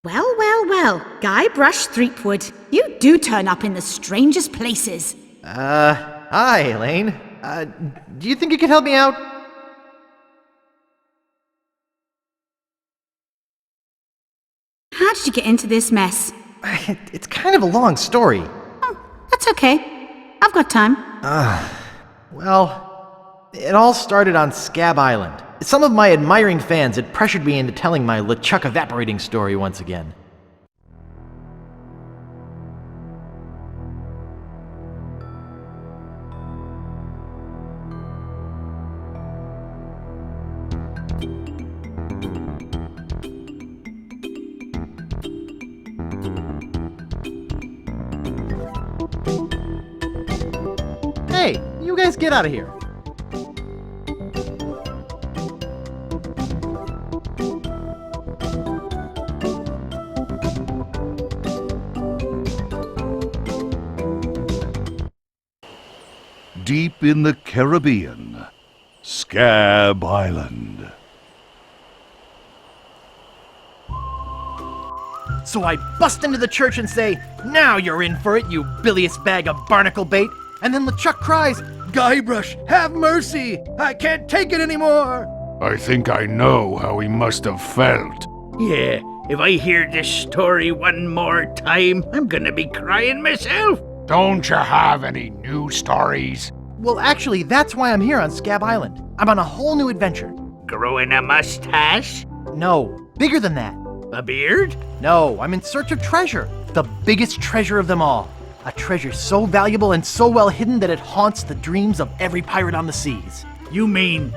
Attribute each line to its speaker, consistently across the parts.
Speaker 1: Well, well, well, Guybrush Threepwood, you do turn up in the strangest places.
Speaker 2: Hi, Elaine. Do you think you could help me out?
Speaker 1: How did you get into this mess?
Speaker 2: It's kind of a long story.
Speaker 1: That's okay. I've got time.
Speaker 2: Well, it all started on Scab Island. Some of my admiring fans had pressured me into telling my LeChuck evaporating story once again. Hey, you guys get out of here.
Speaker 3: Deep in the Caribbean, Scab Island.
Speaker 2: So I bust into the church and say, "Now you're in for it, you bilious bag of barnacle bait." And then LeChuck cries, "Guybrush, have mercy! I can't take it anymore!"
Speaker 3: I think I know how he must have felt.
Speaker 4: Yeah, if I hear this story one more time, I'm gonna be crying myself.
Speaker 3: Don't you have any new stories?
Speaker 2: Well, actually, that's why I'm here on Scab Island. I'm on a whole new adventure.
Speaker 4: Growing a mustache?
Speaker 2: No, bigger than that.
Speaker 4: A beard?
Speaker 2: No, I'm in search of treasure. The biggest treasure of them all. A treasure so valuable and so well hidden that it haunts the dreams of every pirate on the seas.
Speaker 4: You mean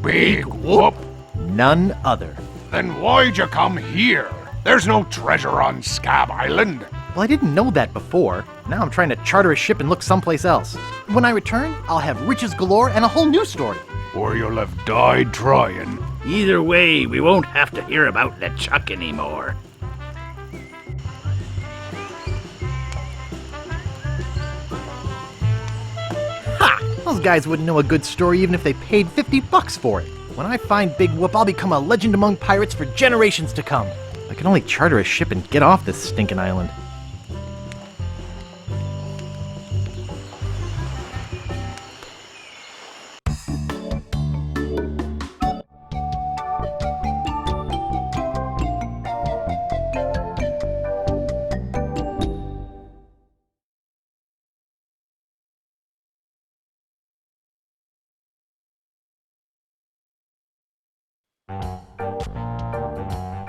Speaker 3: Big whoop?
Speaker 2: None other.
Speaker 3: Then why'd you come here? There's no treasure on Scab Island.
Speaker 2: Well, I didn't know that before. Now I'm trying to charter a ship and look someplace else. When I return, I'll have riches galore and a whole new story.
Speaker 3: Or you'll have died trying.
Speaker 4: either way, we won't have to hear about LeChuck anymore.
Speaker 2: Ha! Those guys wouldn't know a good story even if they paid $50 for it. When I find Big Whoop, I'll become a legend among pirates for generations to come. I can only charter a ship and get off this stinking island.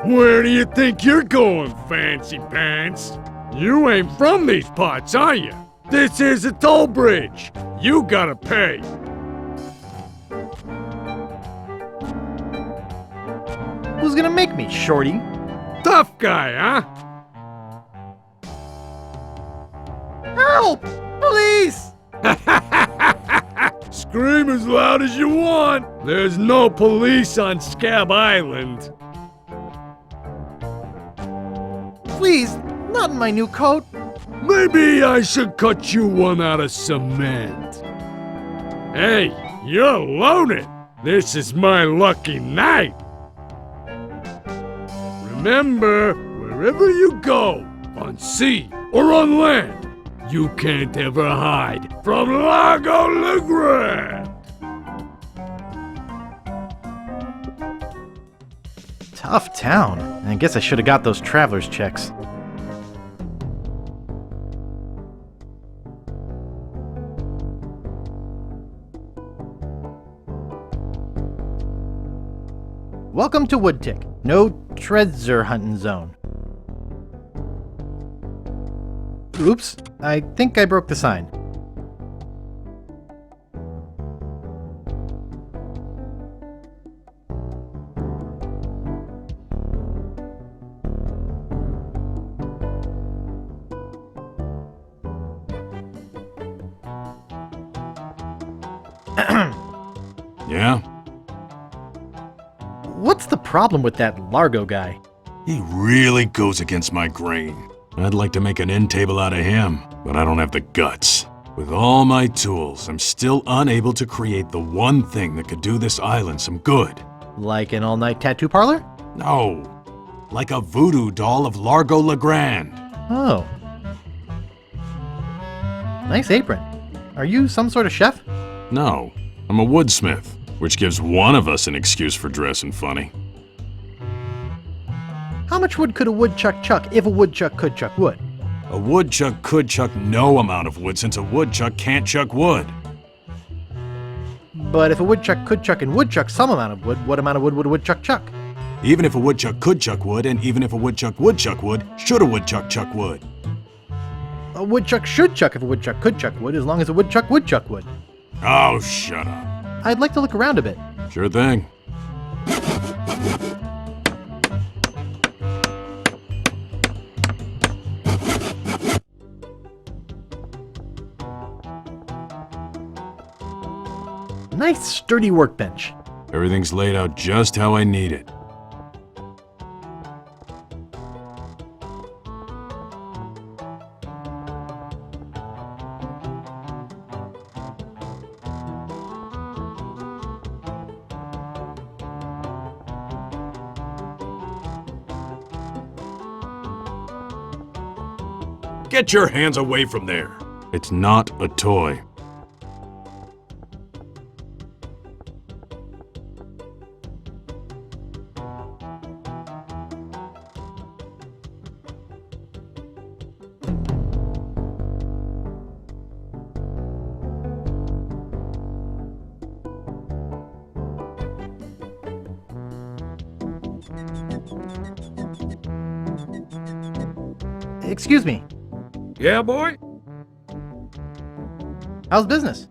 Speaker 5: Where do you think you're going, Fancy Pants? You ain't from these parts, are you? This is a toll bridge. You gotta pay.
Speaker 2: Who's gonna make me, shorty?
Speaker 5: Tough guy, huh?
Speaker 2: Help! Police!
Speaker 5: Scream as loud as you want. There's no police on Scab Island.
Speaker 2: Please, not in my new coat.
Speaker 5: Maybe I should cut you one out of cement. Hey, you're loaded. This is my lucky night. Remember, wherever you go, on sea or on land, you can't ever hide from Lago LeGrand.
Speaker 2: Tough town. I guess I should have got those traveler's checks. Welcome to Woodtick. No treasure hunting zone. Oops, I think I broke the sign.
Speaker 5: Yeah?
Speaker 2: What's the problem with that Largo guy?
Speaker 6: He really goes against my grain. I'd like to make an end table out of him, but I don't have the guts. With all my tools, I'm still unable to create the one thing that could do this island some good.
Speaker 2: Like an all-night tattoo parlor?
Speaker 6: No. like a voodoo doll of Largo Legrand.
Speaker 2: Oh. Nice apron. Are you some sort of chef?
Speaker 6: No, I'm a woodsmith, which gives one of us an excuse for dressing funny.
Speaker 2: How much wood could a woodchuck chuck if a woodchuck could chuck wood?
Speaker 6: A woodchuck could chuck no amount of wood since a woodchuck can't chuck wood.
Speaker 2: But if a woodchuck could chuck and would chuck some amount of wood, what amount of wood would a woodchuck chuck?
Speaker 6: Even if a woodchuck could chuck wood, and even if a woodchuck would chuck wood, should a woodchuck chuck wood?
Speaker 2: A woodchuck should chuck if a woodchuck could chuck wood, as long as a woodchuck would chuck wood.
Speaker 6: Oh, shut up.
Speaker 2: I'd like to look around a bit.
Speaker 6: Sure thing.
Speaker 2: Nice sturdy workbench.
Speaker 6: Everything's laid out just how I need it. Get your hands away from there. It's not a toy.
Speaker 2: Excuse me.
Speaker 5: Yeah, boy?
Speaker 2: How's business?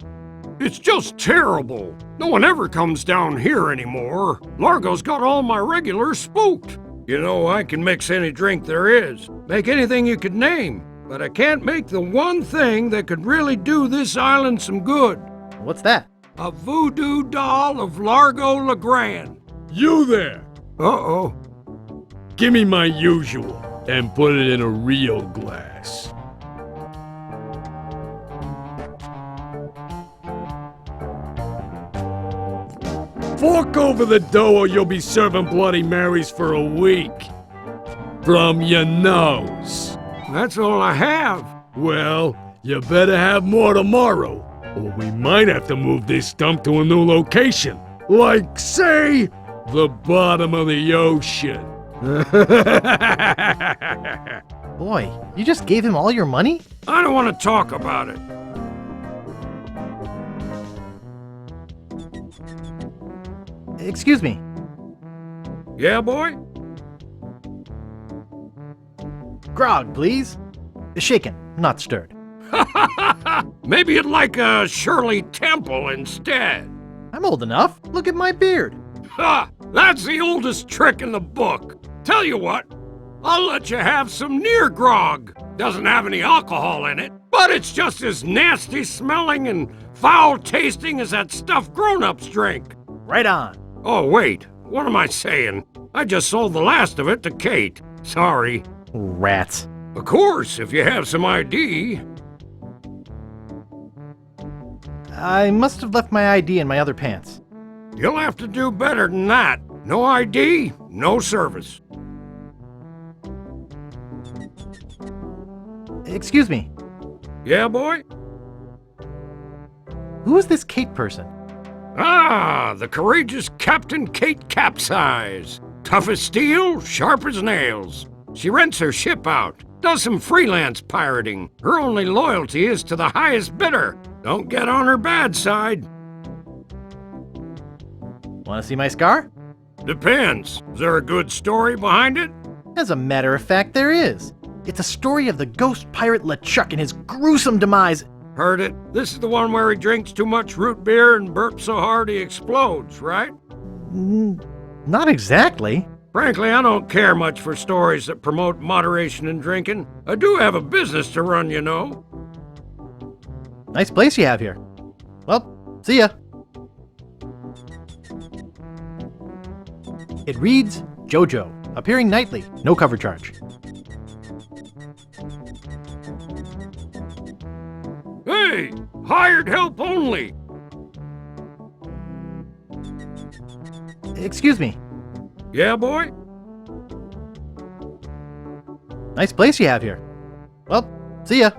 Speaker 5: It's just terrible. No one ever comes down here anymore. Largo's got all my regulars spooked. You know, I can mix any drink there is, make anything you could name, but I can't make the one thing that could really do this island some good.
Speaker 2: What's that?
Speaker 5: A voodoo doll of Largo Legrand. You there! Uh-oh. Give me my usual, and put it in a real glass. Fork over the dough or you'll be serving Bloody Marys for a week. From your nose. That's all I have. Well, you better have more tomorrow, or we might have to move this stump to a new location. Like, say, the bottom of the ocean.
Speaker 2: Boy, you just gave him all your money?
Speaker 5: I don't want to talk about it.
Speaker 2: Excuse me.
Speaker 5: Yeah, boy?
Speaker 2: Grog, please. Shaken, not stirred.
Speaker 5: Maybe you'd like a Shirley Temple instead.
Speaker 2: I'm old enough. Look at my beard.
Speaker 5: Ha! That's the oldest trick in the book. Tell you what, I'll let you have some near grog. Doesn't have any alcohol in it, but it's just as nasty smelling and foul tasting as that stuff grown-ups drink.
Speaker 2: Right on.
Speaker 5: Oh, wait, what am I saying? I just sold the last of it to Kate. Sorry.
Speaker 2: Rats.
Speaker 5: Of course, if you have some ID.
Speaker 2: I must have left my ID in my other pants.
Speaker 5: You'll have to do better than that. No ID, no service.
Speaker 2: Excuse me.
Speaker 5: Yeah, boy?
Speaker 2: Who is this Kate person?
Speaker 5: Ah, the courageous Captain Kate Capsize. Tough as steel, sharp as nails. She rents her ship out, does some freelance pirating. Her only loyalty is to the highest bidder. Don't get on her bad side.
Speaker 2: Want to see my scar?
Speaker 5: Depends. Is there a good story behind it?
Speaker 2: As a matter of fact, there is. It's a story of the ghost pirate LeChuck and his gruesome demise.
Speaker 5: Heard it. This is the one where he drinks too much root beer and burps so hard he explodes, right?
Speaker 2: Not exactly.
Speaker 5: Frankly, I don't care much for stories that promote moderation in drinking. I do have a business to run, you know.
Speaker 2: Nice place you have here. Well, see ya. It reads JoJo, appearing nightly, no cover charge.
Speaker 5: Hey, hired help only.
Speaker 2: Excuse me.
Speaker 5: Yeah, boy?
Speaker 2: Nice place you have here. Well, see ya.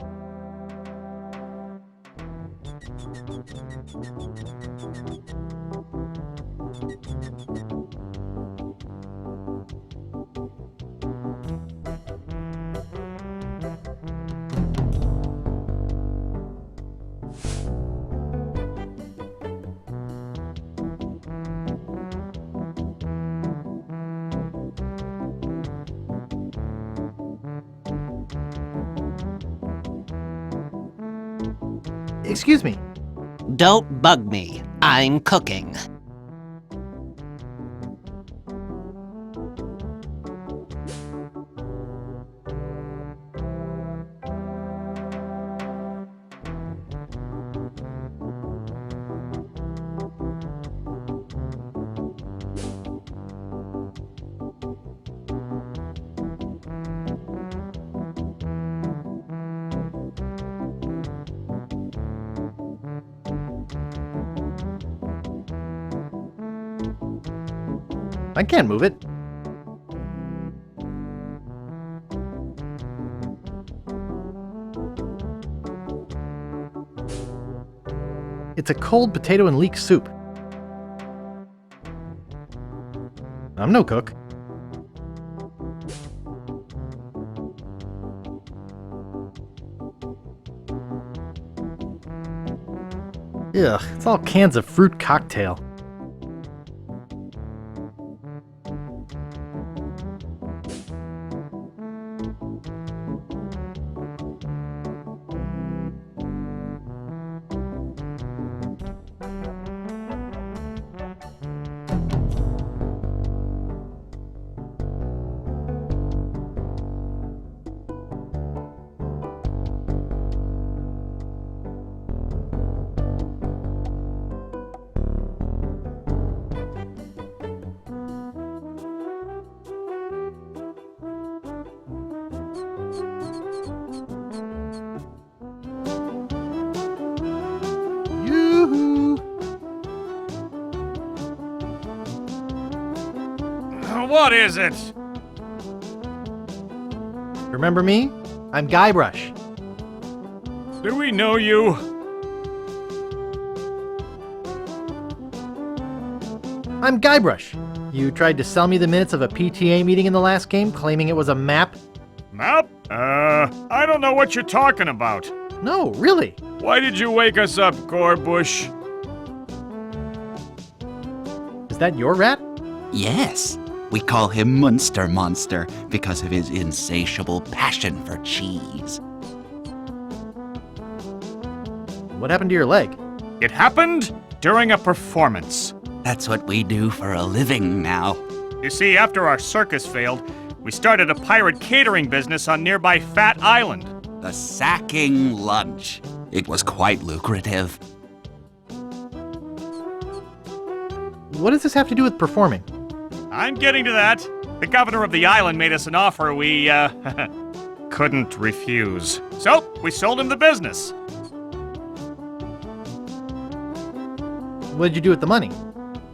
Speaker 2: Excuse me.
Speaker 7: Don't bug me. I'm cooking.
Speaker 2: I can't move it. It's a cold potato and leek soup. I'm no cook. Ugh, it's all cans of fruit cocktail.
Speaker 3: What is it?
Speaker 2: Remember me? I'm Guybrush.
Speaker 3: Do we know you?
Speaker 2: I'm Guybrush. You tried to sell me the minutes of a PTA meeting in the last game, claiming it was a map?
Speaker 3: Map? I don't know what you're talking about.
Speaker 2: No, really.
Speaker 3: Why did you wake us up, Gorbush?
Speaker 2: Is that your rat?
Speaker 7: Yes. We call him Munster Monster because of his insatiable passion for cheese.
Speaker 2: What happened to your leg?
Speaker 3: It happened during a performance.
Speaker 7: That's what we do for a living now.
Speaker 3: You see, after our circus failed, we started a pirate catering business on nearby Fat Island.
Speaker 7: The sacking lunch. It was quite lucrative.
Speaker 2: What does this have to do with performing?
Speaker 3: I'm getting to that. The governor of the island made us an offer we, couldn't refuse. So, we sold him the business.
Speaker 2: What did you do with the money?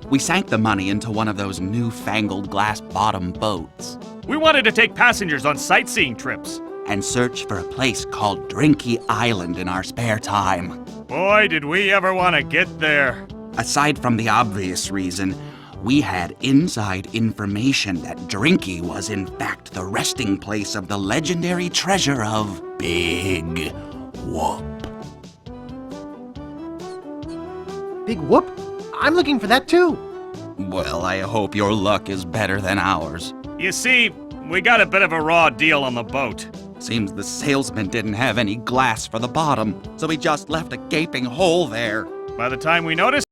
Speaker 7: We sank the money into one of those newfangled glass-bottom boats
Speaker 3: We wanted to take passengers on sightseeing trips.
Speaker 7: and search for a place called Drinky Island in our spare time.
Speaker 3: Boy, did we ever want to get there.
Speaker 7: Aside from the obvious reason, we had inside information that Drinky was in fact the resting place of the legendary treasure of Big Whoop.
Speaker 2: Big Whoop? I'm looking for that too.
Speaker 7: Well, I hope your luck is better than ours.
Speaker 3: You see, we got a bit of a raw deal on the boat.
Speaker 7: Seems the salesman didn't have any glass for the bottom, so he just left a gaping hole there.
Speaker 3: By the time we noticed,